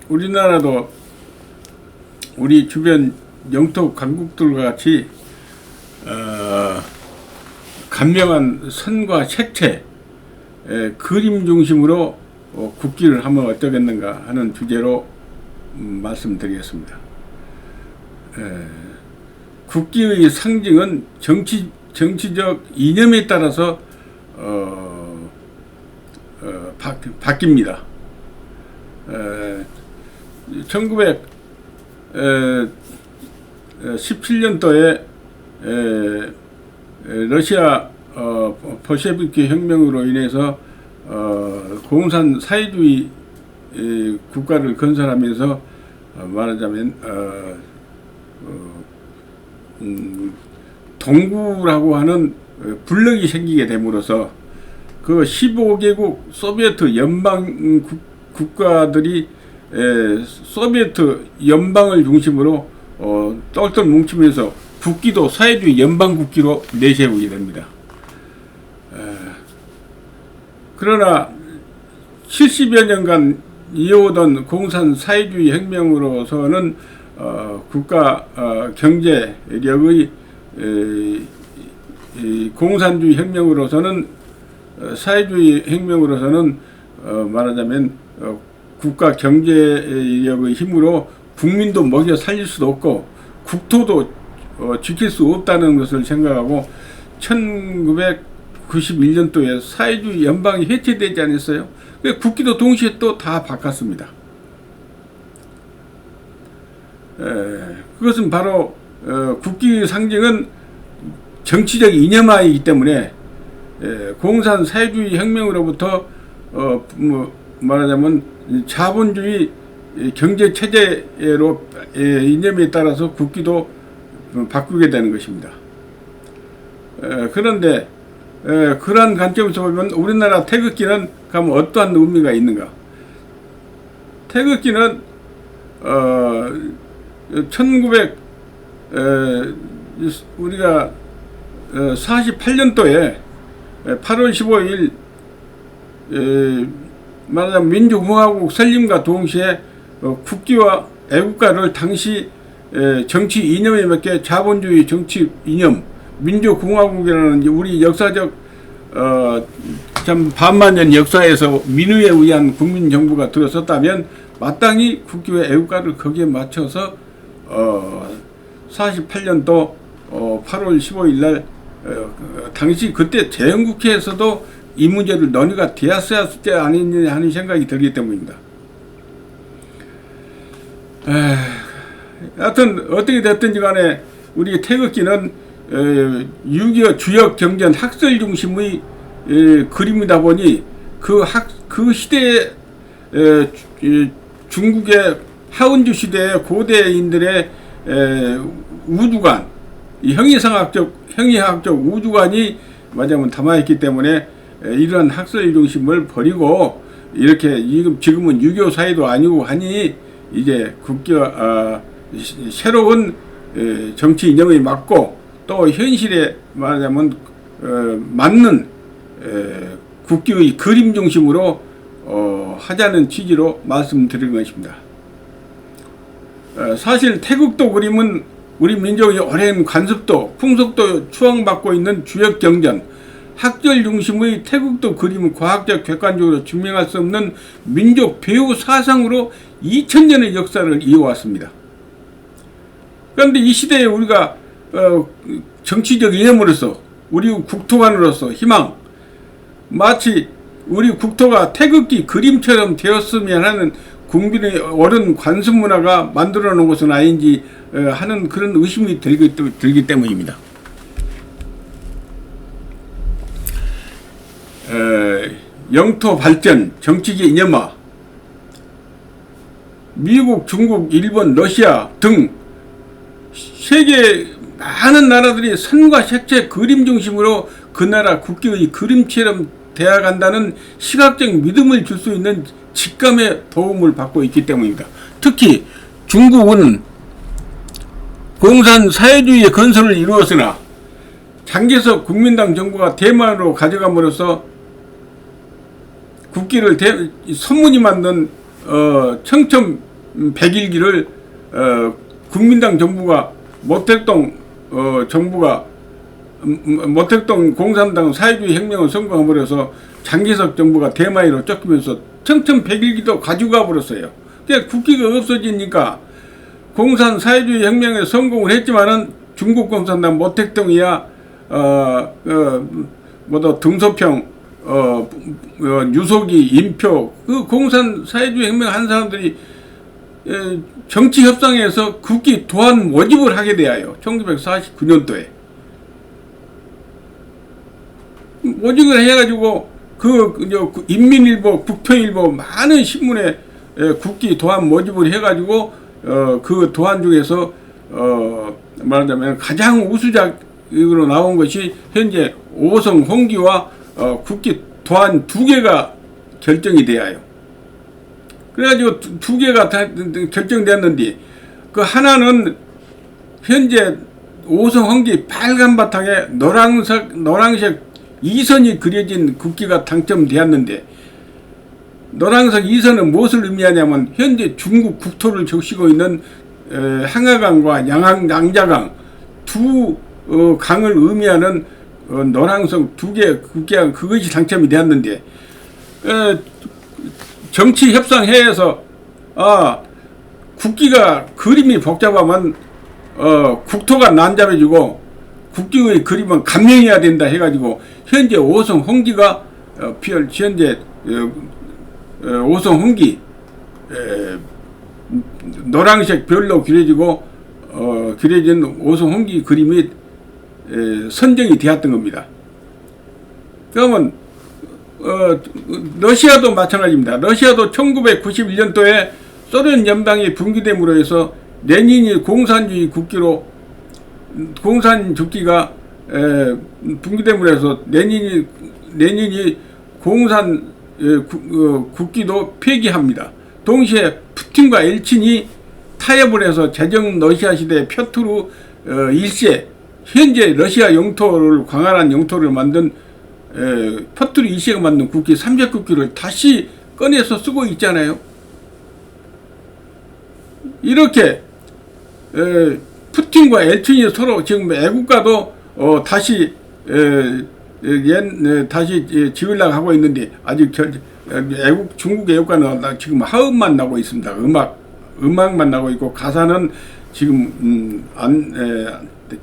우리나라도 우리 주변 영토 강국들과 같이 간명한 선과 색채, 그림 중심으로 국기를 하면 어떠겠는가 하는 주제로 말씀드리겠습니다. 국기의 상징은 정치적 이념에 따라서 바뀝니다. 1917년도에 러시아 볼셰비키 혁명으로 인해서 공산 사회주의 국가를 건설하면서 말하자면 동구라고 하는 블록이 생기게 됨으로써 그 15개국 소비에트 연방 국가들이 소비에트 연방을 중심으로 똘똘 뭉치면서 국기도 사회주의 연방 국기로 내세우게 됩니다. 그러나 70여 년간 이어오던 공산 사회주의 혁명으로서는 국가 경제력의 공산주의 혁명으로서는 사회주의 혁명으로서는 말하자면 국가 경제력의 힘으로 국민도 먹여 살릴 수도 없고 국토도 지킬 수 없다는 것을 생각하고 1991년도에 사회주의 연방이 해체되지 않았어요. 국기도 동시에 또 다 바꿨습니다. 그것은 바로 국기의 상징은 정치적 이념화이기 때문에 공산 사회주의 혁명으로부터 말하자면 자본주의 경제 체제로 이념에 따라서 국기도 바꾸게 되는 것입니다. 그런데 그러한 관점에서 보면 우리나라 태극기는 그럼 어떠한 의미가 있는가? 태극기는 우리가 48년도에 8월 15일 말하자면 민주공화국 설립과 동시에 국기와 애국가를 당시 정치 이념에 맞게 자본주의 정치 이념 민주공화국이라는 우리 역사적 참 반만년 역사에서 민의에 의한 국민정부가 들어섰다면 마땅히 국기와 애국가를 거기에 맞춰서 48년도 8월 15일 날 당시 그때 재헌국회에서도 이 문제를 논의가 되었어야 때 아니냐 하는 생각이 들기 때문입니다. 하여튼 어떻게 됐든지 간에 우리 태극기는 6.25 주역 경전 학설 중심의 그림이다 보니 그 시대에 중국의 하은주 시대의 고대인들의 우주관, 형이상학적 우주관이 말하자면 담아있기 때문에 이런 학설 중심을 버리고 이렇게 지금은 유교 사회도 아니고 하니 이제 국기와 새로운 정치 이념에 맞고 또 현실에 말하자면 맞는 국기의 그림 중심으로 하자는 취지로 말씀드린 것입니다. 사실 태극도 그림은 우리 민족의 오랜 관습도 풍속도 추앙받고 있는 주역 경전 학절 중심의 태극도 그림은 과학적 객관적으로 증명할 수 없는 민족 배후 사상으로 2000년의 역사를 이어왔습니다. 그런데 이 시대에 우리가 정치적 이념으로서 우리 국토관으로서 희망 마치 우리 국토가 태극기 그림처럼 되었으면 하는 국민의 옳은 관습 문화가 만들어 놓은 것은 아닌지 하는 그런 의심이 들기 때문입니다. 영토 발전, 정치적 이념화, 미국, 중국, 일본, 러시아 등 세계 많은 나라들이 선과 색채 그림 중심으로 그 나라 국기의 그림처럼 되어간다는 시각적 믿음을 줄 수 있는 직감의 도움을 받고 있기 때문입니다. 특히 중국은 공산 사회주의의 건설을 이루었으나 장개석 국민당 정부가 대만으로 가져감으로써 국기를 선문이 만든 청천 100일기를 국민당 정부가 모택동 정부가 모택동 공산당 사회주의 혁명을 성공해버려서 장기석 정부가 대마이로 쫓기면서 청천 100일기도 가져가 버렸어요. 그러니까 국기가 없어지니까 공산 사회주의 혁명에 성공을 했지만은 중국 공산당 모택동이야 등소평 유석이 인표 그 공산 사회주의 혁명 한 사람들이 정치 협상에서 국기 도안 모집을 하게 되어요. 1949년도에 모집을 해가지고 그 인민일보, 국평일보 많은 신문에 국기 도안 모집을 해가지고 그 도안 중에서 말하자면 가장 우수작으로 나온 것이 현재 오성 홍기와 국기 도안 2개가 결정이 되어요. 그래가지고 2개가 다 결정되었는데 그 하나는 현재 오성 홍기 빨간 바탕에 노란색 2선이 그려진 국기가 당첨되었는데 노란색 2선은 무엇을 의미하냐면 현재 중국 국토를 적시고 있는 항하강과 양자강 두 강을 의미하는 노란색 2개 국기가 그것이 당첨이 되었는데 정치 협상회에서 국기가 그림이 복잡하면 국토가 난잡해지고 국기의 그림은 감명해야 된다 해가지고 현재 오성 홍기가 현재 오성 홍기 노란색 별로 그려지고 그려진 오성 홍기 그림이 선정이 되었던 겁니다. 그러면 러시아도 마찬가지입니다. 러시아도 1991년도에 소련 연방이 붕괴됨으로 해서 레닌이 공산주의 국기로 공산 국기가 붕괴됨으로 해서 레닌이 공산 국기도 폐기합니다. 동시에 푸틴과 엘친이 타협을 해서 제정 러시아 시대 표트루 1세 현재 러시아 영토를 광활한 영토를 만든 표트루 1세가 만든 국기 삼색국기를 다시 꺼내서 쓰고 있잖아요. 이렇게 푸틴과 엘친이 서로 지금 애국가도 다시 다시 지으려고 하고 있는데 아직 중국 애국가는 지금 하음만 나고 있습니다. 음악만 나고 있고 가사는 지금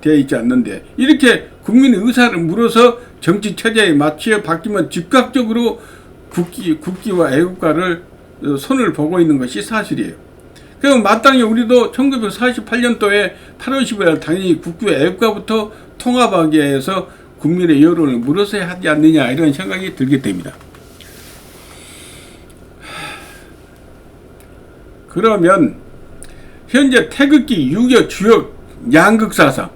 되어 있지 않는데 이렇게 국민의 의사를 물어서 정치 체제에 맞춰 바뀌면 즉각적으로 국기와 애국가를 손을 보고 있는 것이 사실이에요. 그럼 마땅히 우리도 1948년도에 8월 15일 당연히 국기와 애국가부터 통합하기 위해서 국민의 여론을 물어서야 하지 않느냐 이런 생각이 들게 됩니다. 그러면 현재 태극기 유교 주역 양극사상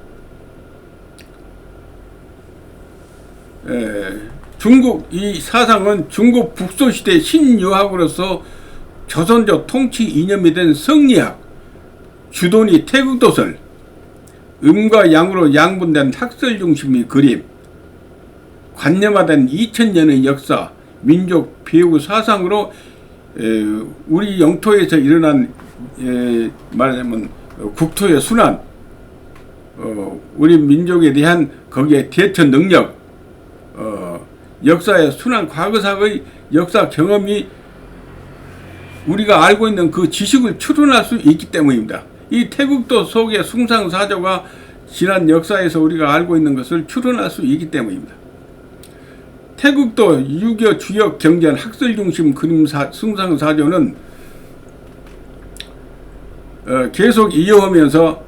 중국 이 사상은 중국 북소시대 신유학으로서 조선족 통치 이념이 된 성리학, 주도니 태극도설, 음과 양으로 양분된 학설 중심의 그림, 관념화된 2000년의 역사, 민족 배후 사상으로 우리 영토에서 일어난 말하자면 국토의 순환, 우리 민족에 대한 거기에 대처 능력, 역사의 순환 과거사의 역사 경험이 우리가 알고 있는 그 지식을 추론할 수 있기 때문입니다. 이 태국도 속의 숭상사조가 지난 역사에서 우리가 알고 있는 것을 추론할 수 있기 때문입니다. 태국도 유교 주역 경전 학설 중심 그림 숭상사조는 계속 이어오면서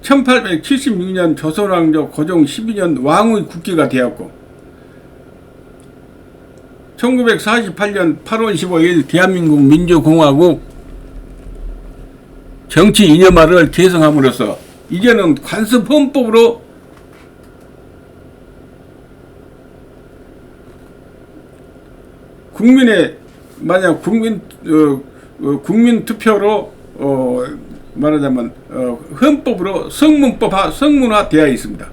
1876년 조선왕조 고종 12년 왕의 국기가 되었고 1948년 8월 15일 대한민국 민주공화국 정치 이념화를 개성함으로써 이제는 관습헌법으로 국민의 만약 국민 투표로 말하자면 헌법으로 성문화 되어 있습니다.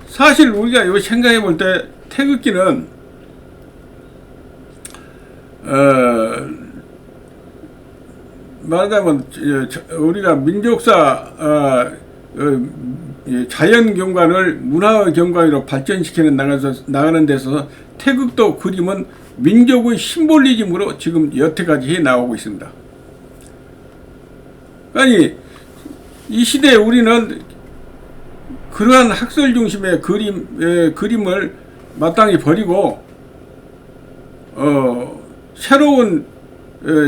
사실 우리가 이거 생각해 볼 때 태극기는 말하자면 우리가 민족사 자연 경관을 문화 경관으로 발전시키는 나가는 데서 태극도 그림은 민족의 심볼리즘으로 지금 여태까지 해 나오고 있습니다. 아니 이 시대에 우리는 그러한 학설 중심의 그림을 마땅히 버리고 새로운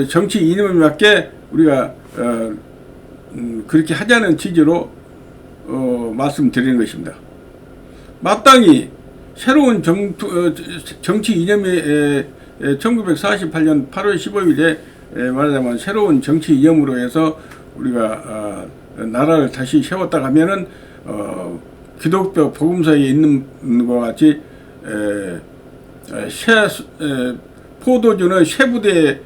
정치 이념에 맞게 우리가 그렇게 하자는 취지로 말씀드리는 것입니다. 마땅히 새로운 정치 이념이 1948년 8월 15일에 말하자면 새로운 정치 이념으로 해서 우리가 나라를 다시 세웠다 하면은 기독교 복음서에 있는 것 같이 포도주는 새 부대에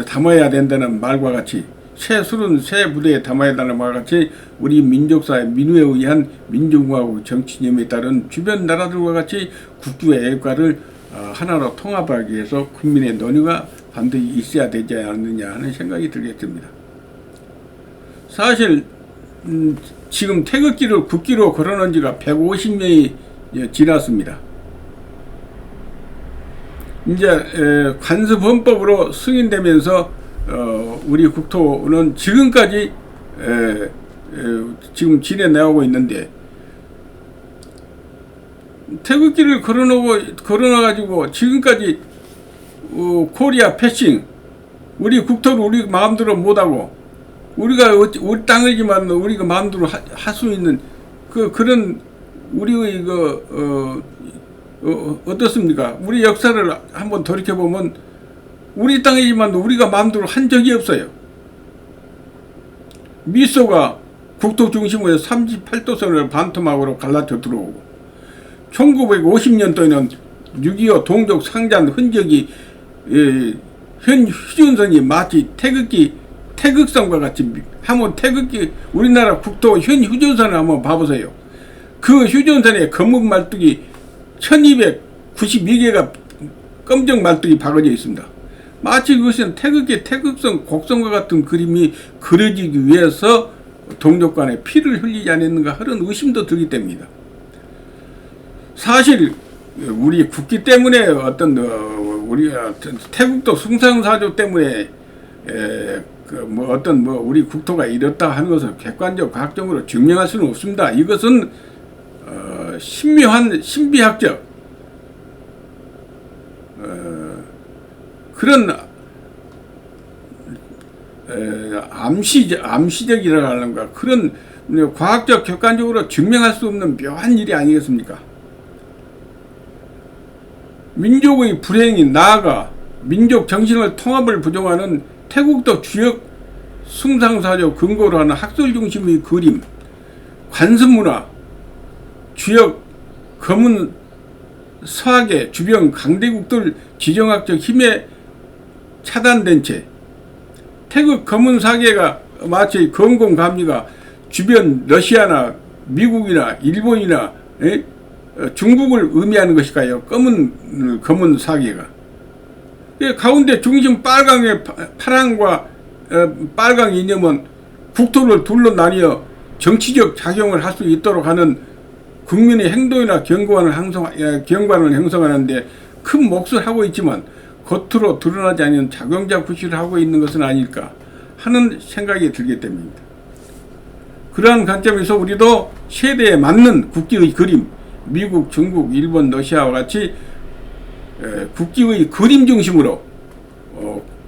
담아야 된다는 말과 같이 새 술은 새 부대에 담아야 한다는 말과 같이 우리 민족사의 민우에 의한 민중화국 정치념에 따른 주변 나라들과 같이 국주의 애국가를 하나로 통합하기 위해서 국민의 논의가 반드시 있어야 되지 않느냐 하는 생각이 들겠습니다. 사실 지금 태극기를 국기로 걸어놓은 지가 150년이 지났습니다. 이제 관습헌법으로 승인되면서 우리 국토는 지금까지 지금 지내나오고 있는데 태극기를 걸어놔가지고 지금까지 코리아 패싱 우리 국토를 우리 마음대로 못하고 우리가 우리 땅이지만 우리가 마음대로 할 수 있는 그런 우리의 어떻습니까? 우리 역사를 한번 돌이켜보면 우리 땅이지만 우리가 마음대로 한 적이 없어요. 미소가 국토 중심으로 38도선을 반토막으로 갈라져 들어오고 1950년도에는 6.25 동족 상잔 흔적이 현 휴전선이 마치 태극선과 같이 한번 태극기 우리나라 국토 현 휴전선을 한번 봐보세요. 그 휴전선에 검은 말뚝이 1292개가 검정 말뚝이 박아져 있습니다. 마치 그것은 태극선 곡선과 같은 그림이 그려지기 위해서 동족 간에 피를 흘리지 않았는가 하는 의심도 들기 때문입니다. 사실 우리 국기 때문에 우리 태국도 숭상사조 때문에 우리 국토가 이렇다 하는 것을 객관적 과학적으로 증명할 수는 없습니다. 이것은 신묘한 신비학적 그런 암시적이라고 하는가 그런 과학적 객관적으로 증명할 수 없는 묘한 일이 아니겠습니까? 민족의 불행이 나아가 민족 정신을 통합을 부정하는 태국도 주역 숭상사조 근거로 하는 학설 중심의 그림, 관습문화, 주역 검은 서학의 주변 강대국들 지정학적 힘에 차단된 채 태극 검은 사계가 마치 검공감리가 주변 러시아나 미국이나 일본이나 중국을 의미하는 것일까요? 검은 사계가 가운데 중심 빨강의 파랑과 빨강 이념은 국토를 둘러 나뉘어 정치적 작용을 할 수 있도록 하는 국민의 행동이나 경관을 형성하는데 큰 몫을 하고 있지만 겉으로 드러나지 않는 작용자 구실을 하고 있는 것은 아닐까 하는 생각이 들기 때문입니다. 그러한 관점에서 우리도 세대에 맞는 국기의 그림, 미국, 중국, 일본, 러시아와 같이 국기의 그림 중심으로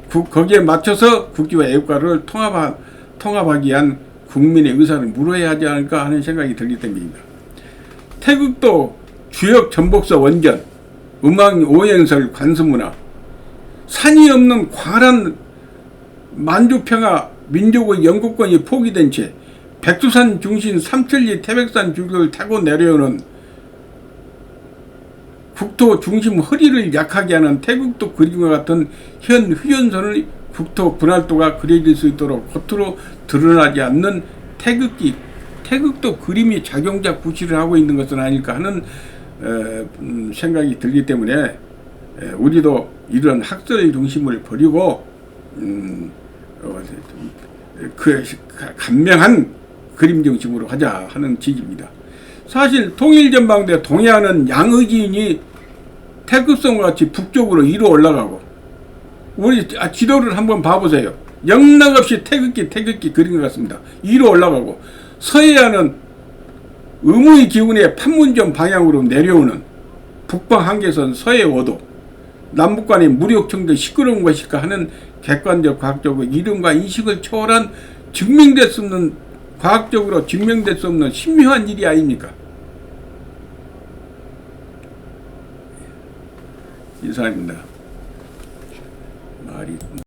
거기에 맞춰서 국기와 애국가를 통합하기 위한 국민의 의사를 물어야 하지 않을까 하는 생각이 들기 때문입니다. 태극도 주역 전복서 원전, 음악 오행설 관습문화, 산이 없는 광활한 만주평화 민족의 영국권이 포기된 채 백두산 중심 삼천리 태백산 줄기를 타고 내려오는 국토 중심 허리를 약하게 하는 태극도 그림과 같은 현 휴전선의 국토 분할도가 그려질 수 있도록 겉으로 드러나지 않는 태극도 그림이 작용자 구실을 하고 있는 것은 아닐까 하는 생각이 들기 때문에 우리도 이런 학설 중심을 버리고 그 간명한 그림 정식으로 하자 하는 취지입니다. 사실 통일전망대 동해안은 양의지인이 태극성과 같이 북쪽으로 위로 올라가고, 우리 지도를 한번 봐보세요. 영락없이 태극기 그린 것 같습니다. 위로 올라가고, 서해안은 음의 기운의 판문점 방향으로 내려오는 북방 한계선 서해 5도, 남북 간의 무력청도 시끄러운 것일까 하는 객관적 과학적으로 이론과 인식을 초월한 과학적으로 증명될 수 없는 신묘한 일이 아닙니까? 이상입니다. 말이